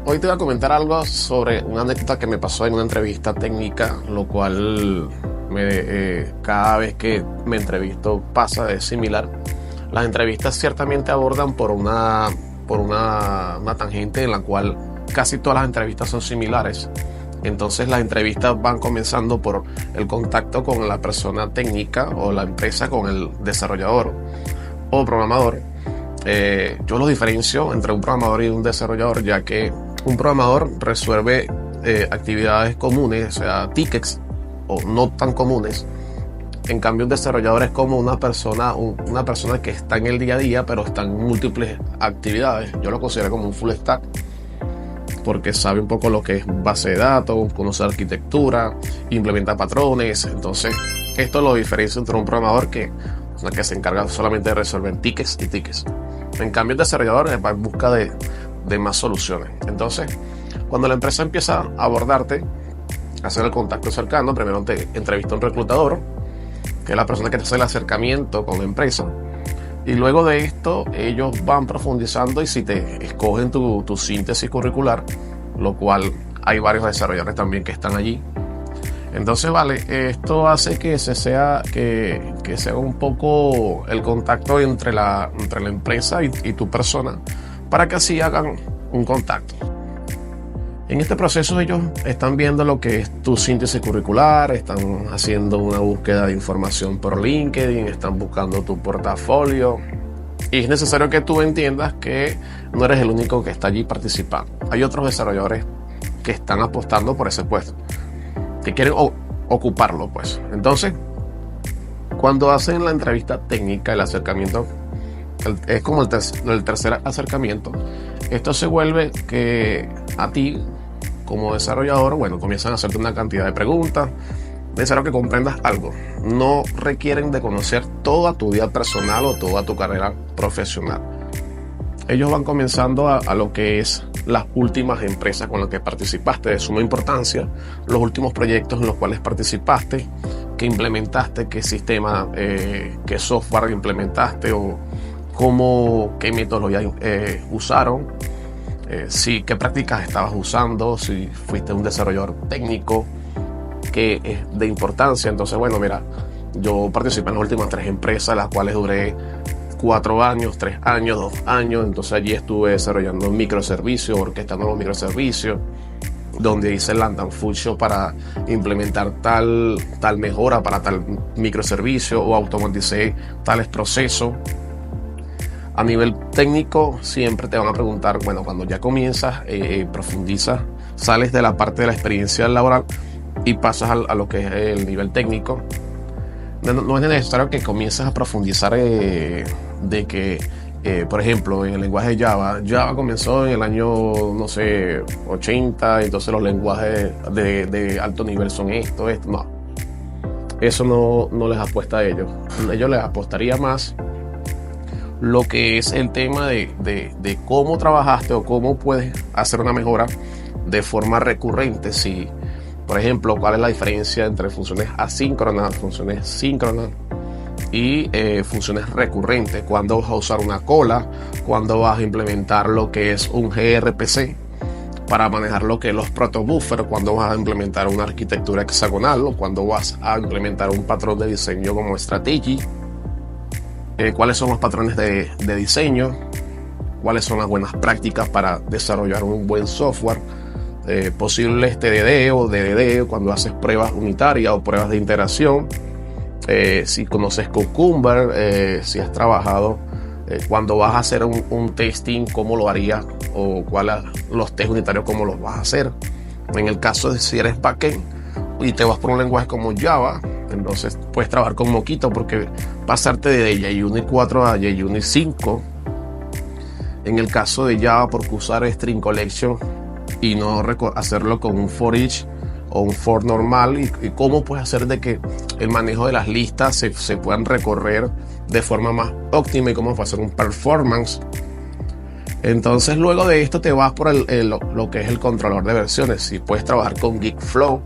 Hoy te voy a comentar algo sobre una anécdota que me pasó en una entrevista técnica, lo cual cada vez que me entrevisto pasa, es similar. Las entrevistas ciertamente abordan por una tangente en la cual casi todas las entrevistas son similares. Entonces las entrevistas van comenzando por el contacto con la persona técnica o la empresa con el desarrollador o programador. Yo lo diferencio entre un programador y un desarrollador, ya que un programador resuelve actividades comunes, o sea, tickets o no tan comunes. En cambio, un desarrollador es como una persona que está en el día a día, pero está en múltiples actividades. Yo lo considero como un full stack, porque sabe un poco lo que es base de datos, conoce arquitectura, implementa patrones. Entonces, esto lo diferencia entre un programador que se encarga solamente de resolver tickets y tickets. En cambio, el desarrollador va en busca de más soluciones. Entonces, cuando la empresa empieza a abordarte, a hacer el contacto cercano, primero te entrevista un reclutador, que es la persona que te hace el acercamiento con la empresa. Y luego de esto, ellos van profundizando y si te escogen tu síntesis curricular, lo cual hay varios desarrolladores también que están allí. Entonces, esto hace que sea un poco el contacto entre la empresa y tu persona, para que así hagan un contacto. En este proceso ellos están viendo lo que es tu síntesis curricular, están haciendo una búsqueda de información por LinkedIn, están buscando tu portafolio. Y es necesario que tú entiendas que no eres el único que está allí participando. Hay otros desarrolladores que están apostando por ese puesto, que quieren ocuparlo, pues. Entonces, cuando hacen la entrevista técnica, el acercamiento, es como el tercer acercamiento. Esto se vuelve que a ti, como desarrollador, comienzan a hacerte una cantidad de preguntas. Es necesario que comprendas algo. No requieren de conocer toda tu vida personal o toda tu carrera profesional. Ellos van comenzando a lo que es las últimas empresas con las que participaste, de suma importancia, los últimos proyectos en los cuales participaste, qué implementaste, qué sistema, qué software implementaste o qué metodología usaron, qué prácticas estabas usando, si fuiste un desarrollador técnico, que es de importancia. Entonces, yo participé en las últimas 3 empresas, las cuales duré 4 años, 3 años, 2 años. Entonces allí estuve desarrollando microservicios, orquestando los microservicios, donde hice el Lambda Function para implementar tal mejora para tal microservicio o automaticé tales procesos. A nivel técnico siempre te van a preguntar, cuando ya comienzas, profundizas, sales de la parte de la experiencia laboral y pasas a lo que es el nivel técnico. No es necesario que comiences a profundizar de que, por ejemplo, en el lenguaje Java comenzó en el año, 80, entonces los lenguajes de alto nivel son esto. No, eso no les apuesta a ellos. Ellos les apostaría más lo que es el tema de cómo trabajaste o cómo puedes hacer una mejora de forma recurrente. Si, por ejemplo, cuál es la diferencia entre funciones asíncronas, funciones síncronas y funciones recurrentes. Cuándo vas a usar una cola, cuándo vas a implementar lo que es un gRPC para manejar lo que es los protobuffer, cuándo vas a implementar una arquitectura hexagonal o cuándo vas a implementar un patrón de diseño como strategy. Cuáles son los patrones de diseño, cuáles son las buenas prácticas para desarrollar un buen software, posibles TDD o DDD cuando haces pruebas unitarias o pruebas de integración, si conoces Cucumber, si has trabajado, cuando vas a hacer un testing, cómo lo harías o los test unitarios, cómo los vas a hacer. En el caso de si eres backend y te vas por un lenguaje como Java, entonces puedes trabajar con Mockito, porque pasarte de JUnit 4 a JUnit 5, en el caso de Java, porque usar String Collection y no hacerlo con un for each o un for normal, y cómo puedes hacer de que el manejo de las listas se puedan recorrer de forma más óptima y cómo hacer un performance. Entonces luego de esto te vas por lo que es el controlador de versiones. Si puedes trabajar con Gitflow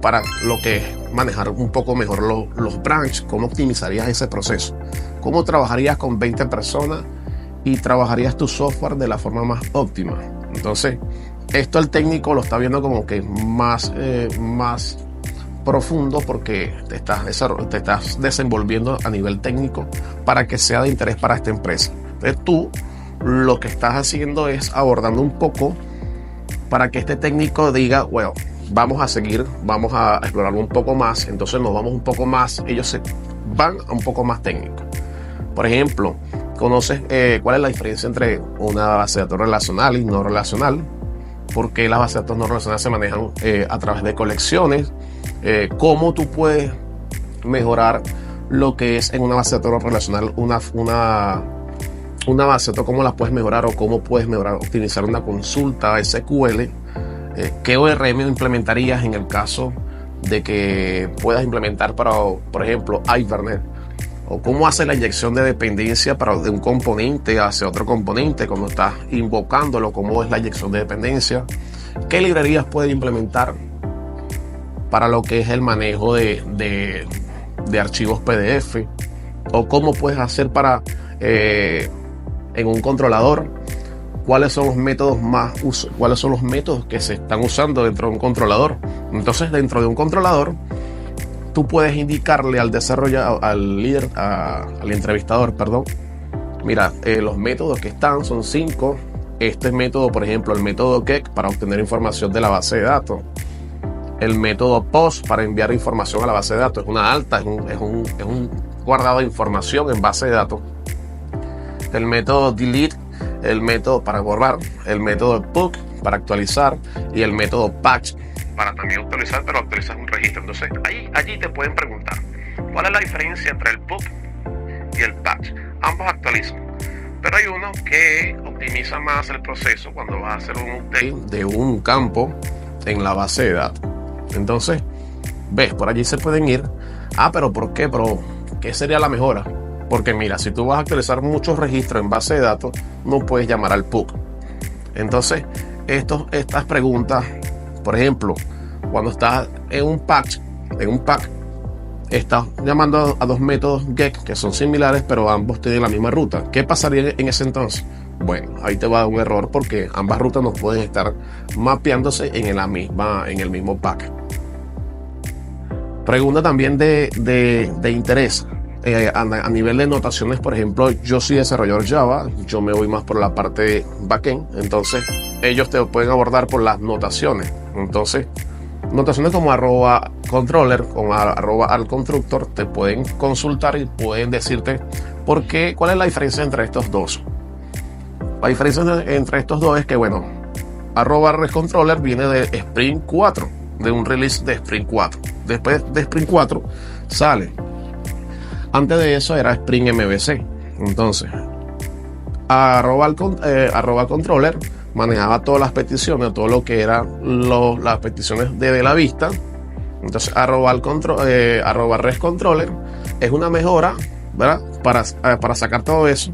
para lo que es manejar un poco mejor los branches, cómo optimizarías ese proceso, cómo trabajarías con 20 personas y trabajarías tu software de la forma más óptima. Entonces, esto el técnico lo está viendo como que más profundo, porque te estás desenvolviendo a nivel técnico para que sea de interés para esta empresa. Entonces tú lo que estás haciendo es abordando un poco para que este técnico diga, bueno, vamos a seguir, vamos a explorar un poco más. Entonces nos vamos un poco más, ellos se van a un poco más técnico. Por ejemplo, ¿conoces cuál es la diferencia entre una base de datos relacional y no relacional? Porque las bases de datos no relacionales se manejan a través de colecciones. Cómo tú puedes mejorar lo que es en una base de datos relacional una base de datos, cómo la puedes mejorar, o cómo puedes mejorar, optimizar una consulta SQL. ¿Qué ORM implementarías en el caso de que puedas implementar para, por ejemplo, Hibernate? O cómo hace la inyección de dependencia de un componente hacia otro componente cuando estás invocándolo, cómo es la inyección de dependencia. ¿Qué librerías puedes implementar para lo que es el manejo de archivos PDF? O cómo puedes hacer para en un controlador, cuáles son los métodos cuáles son los métodos que se están usando dentro de un controlador. Entonces, dentro de un controlador, tú puedes indicarle al desarrollador, al entrevistador, perdón, mira, los métodos que están son 5. Este método, por ejemplo, el método get para obtener información de la base de datos. El método post para enviar información a la base de datos. Es una alta, es un guardado de información en base de datos. El método delete, el método para borrar. El método put para actualizar. Y el método patch para también actualizar, pero actualizar un registro. Entonces, allí te pueden preguntar, ¿cuál es la diferencia entre el put y el patch? Ambos actualizan, pero hay uno que optimiza más el proceso cuando vas a hacer un update de un campo en la base de datos. Entonces, ves, por allí se pueden ir. ¿Pero por qué? ¿Pero qué sería la mejora? Porque mira, si tú vas a actualizar muchos registros en base de datos, no puedes llamar al put. Entonces, estas preguntas, por ejemplo, cuando estás en un pack, estás llamando a dos métodos get que son similares, pero ambos tienen la misma ruta. ¿Qué pasaría en ese entonces? Bueno, ahí te va a dar un error, porque ambas rutas no pueden estar mapeándose en el mismo pack. Pregunta también de interés. A nivel de notaciones, por ejemplo, yo soy desarrollador Java, yo me voy más por la parte backend, entonces ellos te pueden abordar por las notaciones. Entonces, notaciones como @controller, como @alconstructor, te pueden consultar y pueden decirte cuál es la diferencia entre estos dos. La diferencia entre estos dos es que, bueno, @rescontroller viene de Spring 4, de un release de Spring 4. Después de Spring 4 sale. Antes de eso era Spring MVC. Entonces, @controller manejaba todas las peticiones, todo lo que eran las peticiones de la vista. Entonces, @rescontroller es una mejora, ¿verdad? Para sacar todo eso.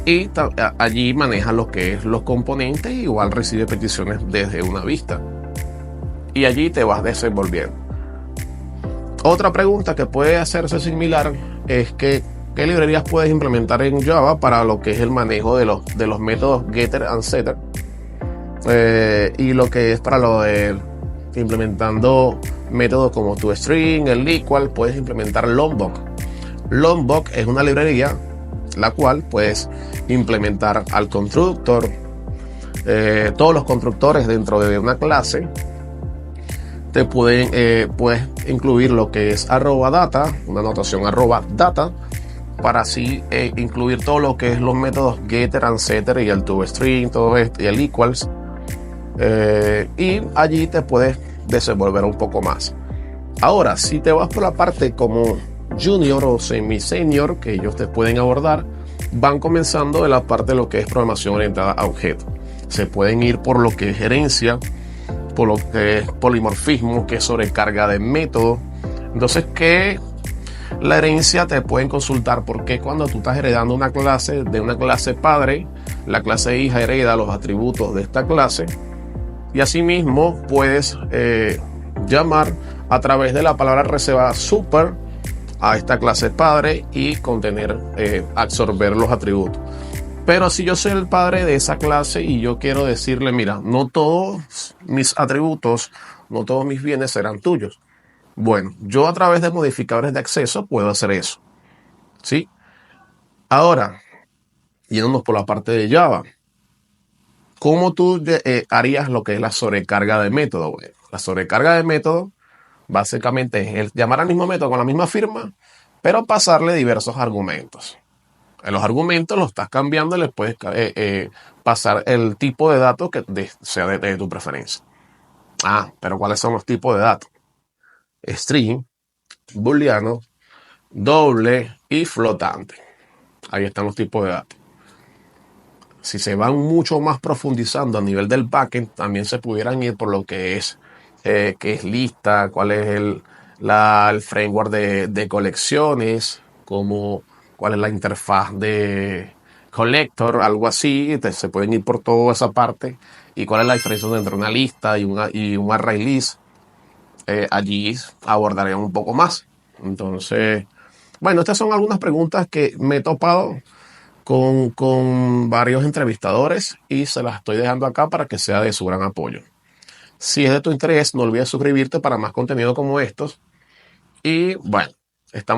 Y allí maneja lo que es los componentes, igual recibe peticiones desde una vista. Y allí te vas desenvolviendo. Otra pregunta que puede hacerse similar es que ¿qué librerías puedes implementar en Java para lo que es el manejo de los métodos getter and setter? Y lo que es para lo de implementando métodos como toString, el equal, puedes implementar Lombok. Lombok es una librería la cual puedes implementar al constructor, todos los constructores dentro de una clase. Te puedes incluir lo que es @data, una notación @data, para así incluir todo lo que es los métodos getter and setter y el toString, todo esto, y el equals. Y allí te puedes desenvolver un poco más. Ahora, si te vas por la parte como junior o semi-senior, que ellos te pueden abordar, van comenzando de la parte de lo que es programación orientada a objetos. Se pueden ir por lo que es gerencia, por lo que es polimorfismo, que es sobrecarga de métodos. Entonces, que la herencia te pueden consultar, porque cuando tú estás heredando una clase de una clase padre, la clase hija hereda los atributos de esta clase, y asimismo puedes llamar a través de la palabra reservada super a esta clase padre y absorber los atributos. Pero si yo soy el padre de esa clase y yo quiero decirle, mira, no todos mis atributos, no todos mis bienes serán tuyos. Bueno, yo a través de modificadores de acceso puedo hacer eso, ¿sí? Ahora, yéndonos por la parte de Java, ¿cómo tú harías lo que es la sobrecarga de método? Bueno, la sobrecarga de método básicamente es el llamar al mismo método con la misma firma, pero pasarle diversos argumentos. En los argumentos los estás cambiando y les puedes pasar el tipo de datos que sea de tu preferencia. Ah, pero ¿cuáles son los tipos de datos? String, booleano, doble y flotante. Ahí están los tipos de datos. Si se van mucho más profundizando a nivel del backend, también se pudieran ir por lo que es lista, cuál es el framework de colecciones, como cuál es la interfaz de collector, algo así. Se pueden ir por toda esa parte. Y cuál es la diferencia entre una lista y un array list. Allí abordarían un poco más. Entonces, bueno, estas son algunas preguntas que me he topado con varios entrevistadores y se las estoy dejando acá para que sea de su gran apoyo. Si es de tu interés, no olvides suscribirte para más contenido como estos. Y bueno, estamos